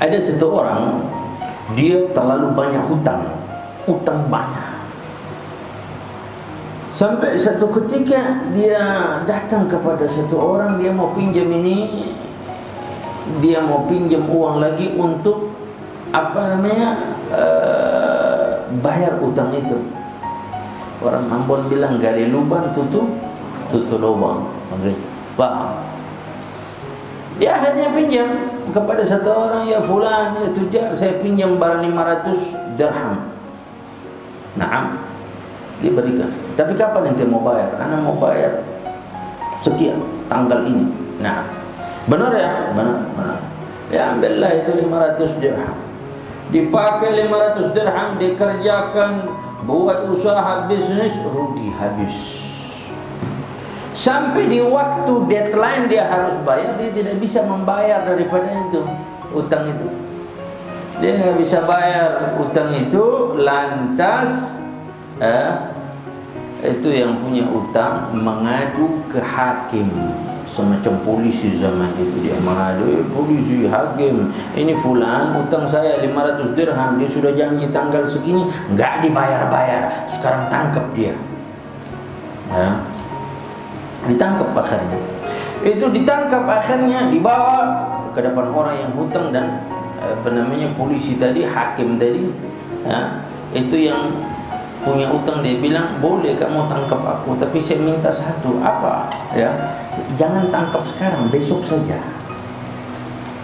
Ada satu orang, dia terlalu banyak hutang banyak. Sampai satu ketika dia datang kepada satu orang, dia mau pinjam uang lagi untuk bayar utang itu. Orang Ambon bilang gali lubang tutup lubang. Begitu. Paham? Dia akhirnya pinjam kepada satu orang, ya fulan, ya tujar, saya pinjam barang 500 dirham. Naam. Dia berikan. Tapi kapan ente mau bayar? Ana mau bayar sekian tanggal ini. Nah, benar ya? Benar. Ya ambillah itu 500 dirham. Dipakai 500 dirham, dikerjakan, buat usaha bisnis, rugi habis. Sampai di waktu deadline dia harus bayar, dia tidak bisa membayar daripada itu utang itu. Dia tidak bisa bayar utang itu, lantas itu yang punya utang mengadu ke hakim, semacam polisi zaman itu. Dia mengadu, polisi, hakim, ini fulan utang saya 500 dirham, dia sudah janji tanggal segini enggak dibayar-bayar, sekarang tangkap dia. Ditangkap akhirnya. Itu ditangkap akhirnya, dibawa ke depan orang yang hutang dan polisi tadi, hakim tadi. Itu yang punya utang, dia bilang, boleh kamu tangkap aku, tapi saya minta satu. Apa? Ya, jangan tangkap sekarang, besok saja.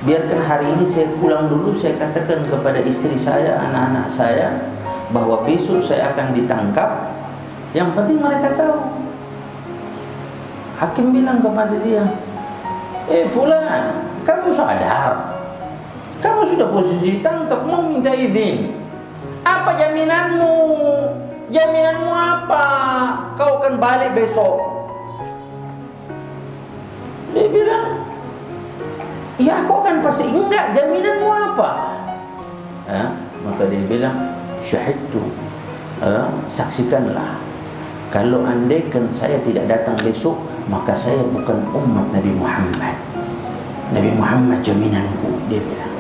Biarkan hari ini saya pulang dulu, saya katakan kepada istri saya, anak-anak saya, bahwa besok saya akan ditangkap. Yang penting mereka tahu. Hakim bilang kepada dia, fulan, kamu sadar? Kamu sudah posisi ditangkap, mau minta izin. Apa jaminanmu? Jaminanmu apa? Kau akan balik besok. Dia bilang, ya aku akan pasti. Enggak, jaminanmu apa? Maka dia bilang, syahidtu, saksikanlah, kalau andaikan saya tidak datang besok, maka saya bukan umat Nabi Muhammad. Nabi Muhammad jaminanku, dia bilang.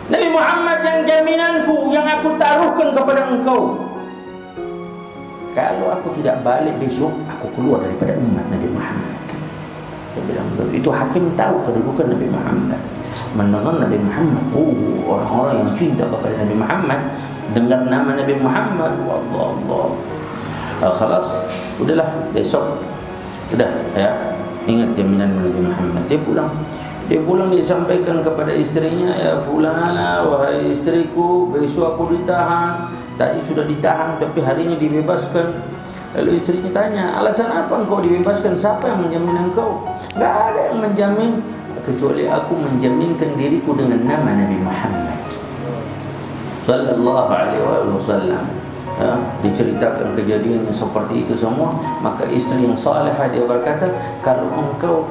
Nabi Muhammad yang jaminanku, yang aku taruhkan kepada engkau. Kalau aku tidak balik besok, aku keluar daripada umat Nabi Muhammad. Dia bilang begitu. Itu hakim tahu kedudukan Nabi Muhammad. Mendengar Nabi Muhammad, orang-orang yang cinta kepada Nabi Muhammad, dengar nama Nabi Muhammad, Allah. Khalas, udahlah besok. Sudah, ya, ingat jaminan Nabi Muhammad. Dia pulang, dia sampaikan kepada istrinya, ya fulana, wahai istriku, besok aku ditahan. Tadi sudah ditahan, tapi hari ini dibebaskan. Lalu istrinya tanya, alasan apa engkau dibebaskan? Siapa yang menjamin engkau? Tidak ada yang menjamin, kecuali aku menjaminkan diriku dengan nama Nabi Muhammad sallallahu alaihi wasallam. Diceritakan kejadiannya seperti itu semua. Maka istri yang salihah dia berkata, kalau engkau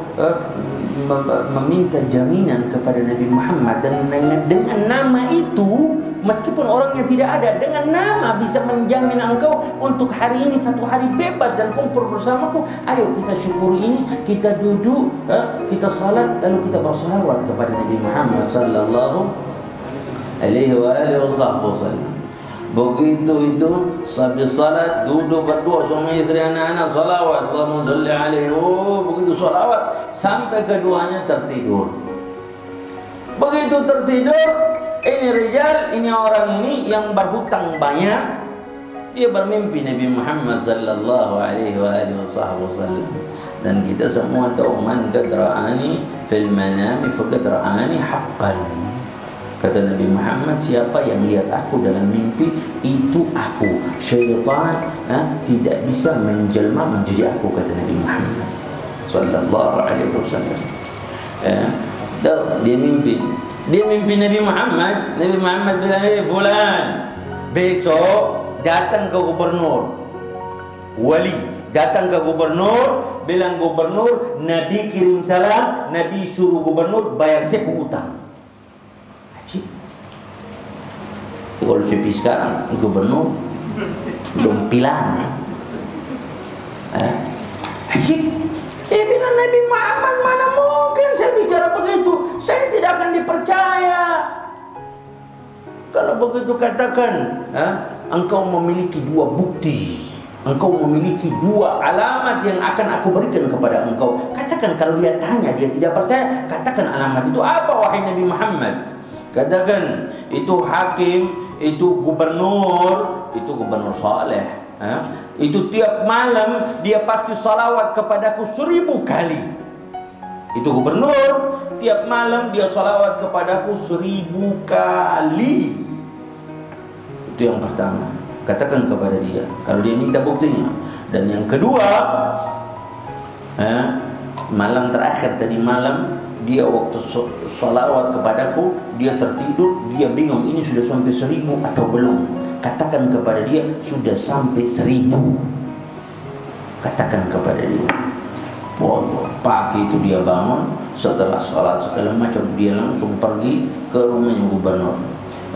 meminta jaminan kepada Nabi Muhammad dan dengan nama itu, meskipun orangnya tidak ada, dengan nama bisa menjamin engkau untuk hari ini satu hari bebas dan kumpul bersamaku, ayo kita syukuri ini, kita duduk, kita salat, lalu kita bersalawat kepada Nabi Muhammad sallallahu alaihi wasallam. Begitu itu habis salat, duduk berdua sama istri, anak-anak, salawat, Allahumma shalli alaihi. Begitu salawat sampai keduanya tertidur. Begitu tertidur, ini rijal, ini orang ini yang berhutang banyak, dia bermimpi Nabi Muhammad sallallahu alaihi wasallam. Dan kita semua tahu, man qad ra'ani fil manami faqad ra'ani haqqan. Kata Nabi Muhammad, siapa yang lihat aku dalam mimpi, itu aku. Syaitan tidak bisa menjelma menjadi aku, kata Nabi Muhammad sallallahu alaihi wasallam. Dia mimpi Nabi Muhammad. Nabi Muhammad bilang, fulan, besok datang ke gubernur, wali datang ke gubernur, bilang gubernur, Nabi kirim salam, Nabi suruh gubernur bayar saya utang. Kalau sepi sekarang, gubernur belum pilang. Dia bilang, Nabi Muhammad, mana mungkin saya bicara begitu, saya tidak akan dipercaya. Kalau begitu katakan, engkau memiliki dua bukti, engkau memiliki dua alamat yang akan aku berikan kepada engkau. Katakan, kalau dia tanya, dia tidak percaya, katakan alamat itu apa wahai Nabi Muhammad. Katakan, itu hakim, itu gubernur saleh. Itu tiap malam dia pasti salawat kepadaku 1000 kali. Itu gubernur, tiap malam dia salawat kepadaku 1000 kali. Itu yang pertama. Katakan kepada dia, kalau dia minta buktinya. Dan yang kedua, malam terakhir tadi malam, dia waktu salawat kepadaku, dia tertidur, dia bingung ini sudah sampai 1000 atau belum. Katakan kepada dia, sudah sampai 1000. Katakan kepada dia. Pagi itu dia bangun, setelah salat segala macam, dia langsung pergi ke rumahnya gubernur.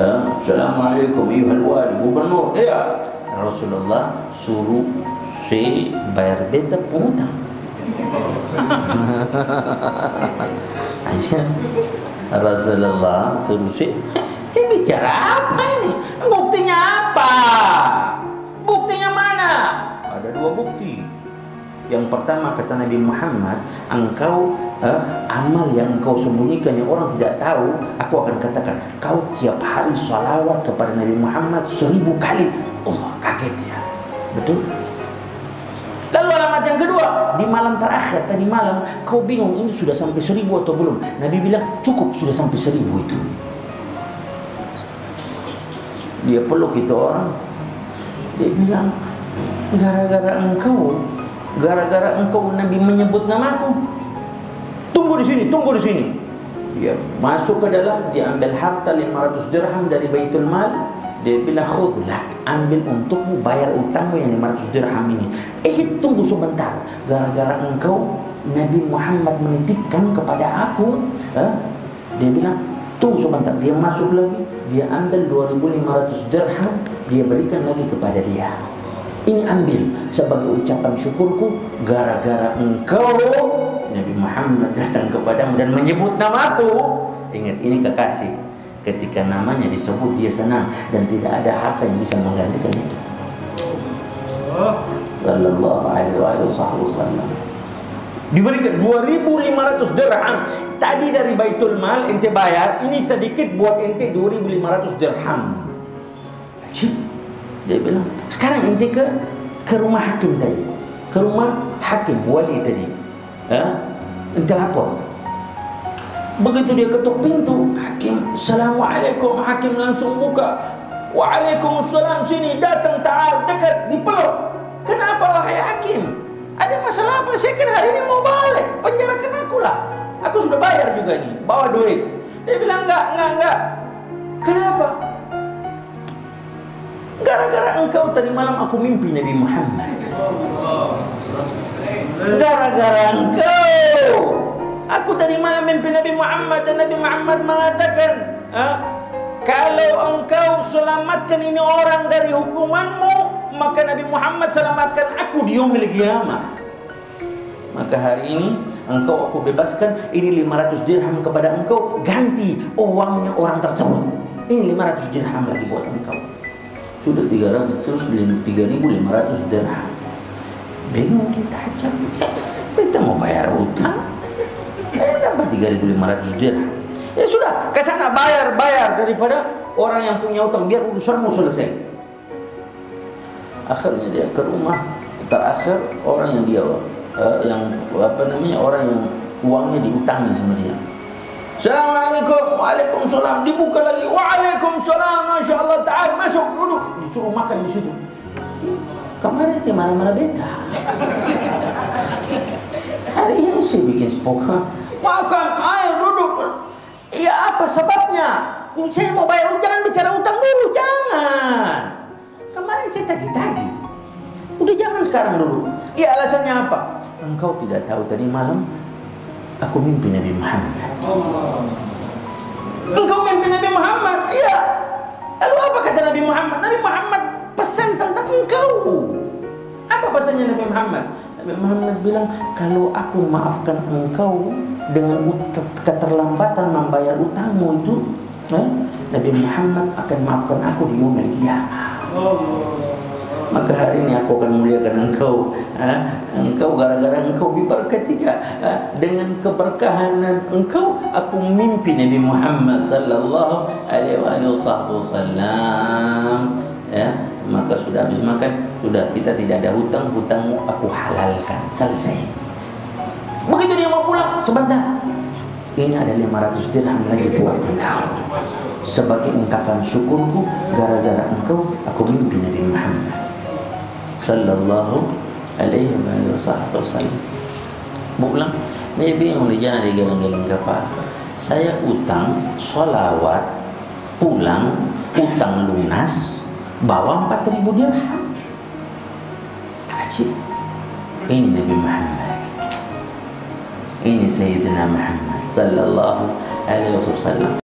Assalamualaikum ayuhal wali. Gubernur, ya Rasulullah suruh saya bayar beta utang. Rasulullah suruh saya bicara apa ini? Buktinya apa? Buktinya mana? Ada dua bukti. Yang pertama, kata Nabi Muhammad, engkau amal yang engkau sembunyikan yang orang tidak tahu, aku akan katakan, kau tiap hari salawat kepada Nabi Muhammad 1000 kali. Allah, kaget dia. Betul? Lalu alamat yang kedua, di malam terakhir tadi malam, kau bingung ini sudah sampai 1000 atau belum. Nabi bilang cukup, sudah sampai 1000 itu. Dia peluk itu orang, dia bilang, gara-gara engkau Nabi menyebut namaku. Tunggu di sini. Dia masuk ke dalam, dia ambil harta 500 dirham dari Baitul Mal. Dia bilang, khudlah, ambil untukmu, bayar utangmu yang 500 dirham ini. Tunggu sebentar. Gara-gara engkau Nabi Muhammad menitipkan kepada aku, dia bilang, tunggu sebentar. Dia masuk lagi, dia ambil 2500 dirham, dia berikan lagi kepada dia. Ini ambil sebagai ucapan syukurku, gara-gara engkau Nabi Muhammad datang kepadamu dan menyebut namaku. Ingat, ini kekasih. Ketika namanya disebut dia senang, dan tidak ada harta yang bisa menggantikan itu. Sallallahu alaihi wasallam. Diberikan 2500 dirham. Tadi dari Baitul Mal ente bayar, ini sedikit buat ente 2500 dirham. Ajib. Dia bilang, sekarang ente ke rumah hakim tadi, ke rumah hakim wali tadi, ente lapor. Begitu dia ketuk pintu, hakim, assalamualaikum, hakim langsung buka. Waalaikumsalam, sini, datang, ta'al, dekat, dipeluk. Kenapa wahai hakim? Ada masalah apa? Saya kan hari ini mau balik, penjarakan aku lah. Aku sudah bayar juga nih, bawa duit. Dia bilang enggak. Kenapa? Gara-gara engkau tadi malam aku mimpi Nabi Muhammad. Gara-gara engkau aku tadi malam mimpi Nabi Muhammad, dan Nabi Muhammad mengatakan, kalau engkau selamatkan ini orang dari hukumanmu, maka Nabi Muhammad selamatkan aku di yaumil qiyamah. Maka hari ini engkau aku bebaskan, ini 500 dirham kepada engkau, ganti uangnya orang tersebut. Ini 500 dirham lagi buat engkau. Sudah 300, terus 3.500 dirham. Bingung dia, tajam. Kita mau bayar utang, dapat 3.500 dirham. Ya sudah, ke sana bayar daripada orang yang punya utang, biar urusanmu selesai. Akhirnya dia ke rumah terakhir orang yang dia orang yang uangnya diutangi sama dia. Assalamualaikum, waalaikumsalam, dibuka lagi, waalaikumsalam, masya Allah, ta'al, masuk, duduk, disuruh makan di situ. Kemarin saya marah-marah beta, hari ini saya bikin spoka, makan, ayo duduk. Ya apa sebabnya? Saya mau bayar, jangan bicara utang dulu, jangan. Kemarin saya tagih-tagih, udah jangan sekarang dulu. Ya alasannya apa? Engkau tidak tahu tadi malam aku mimpi Nabi Muhammad. Engkau mimpi Nabi Muhammad? Iya. Lalu apa kata Nabi Muhammad? Nabi Muhammad pesan tentang engkau. Apa pesannya Nabi Muhammad? Nabi Muhammad bilang, kalau aku maafkan engkau dengan keterlambatan membayar utangmu itu, Nabi Muhammad akan maafkan aku di yaumil qiyamah. Maka hari ini aku akan muliakan engkau. Engkau gara-gara engkau diberkati dengan keberkahan engkau, aku mimpi Nabi Muhammad sallallahu alaihi wasallam. Ya, maka sudah habis makan, sudah kita tidak ada hutang, hutangmu aku halalkan, selesai. Begitu dia mau pulang, sebentar. Ini ada 500 dirham lagi buat engkau. Sebagai ungkapan syukurku, gara-gara engkau aku mimpi Nabi Muhammad sallallahu alaihi wasallam. Pulang, dia bingung, dia jangan digeleng-geleng kepala. Saya utang, sholawat, pulang, utang lunas, bawa 4.000 dirham. Ajib. Ini Nabi Muhammad. Ini Sayyidina Muhammad sallallahu alaihi wasallam.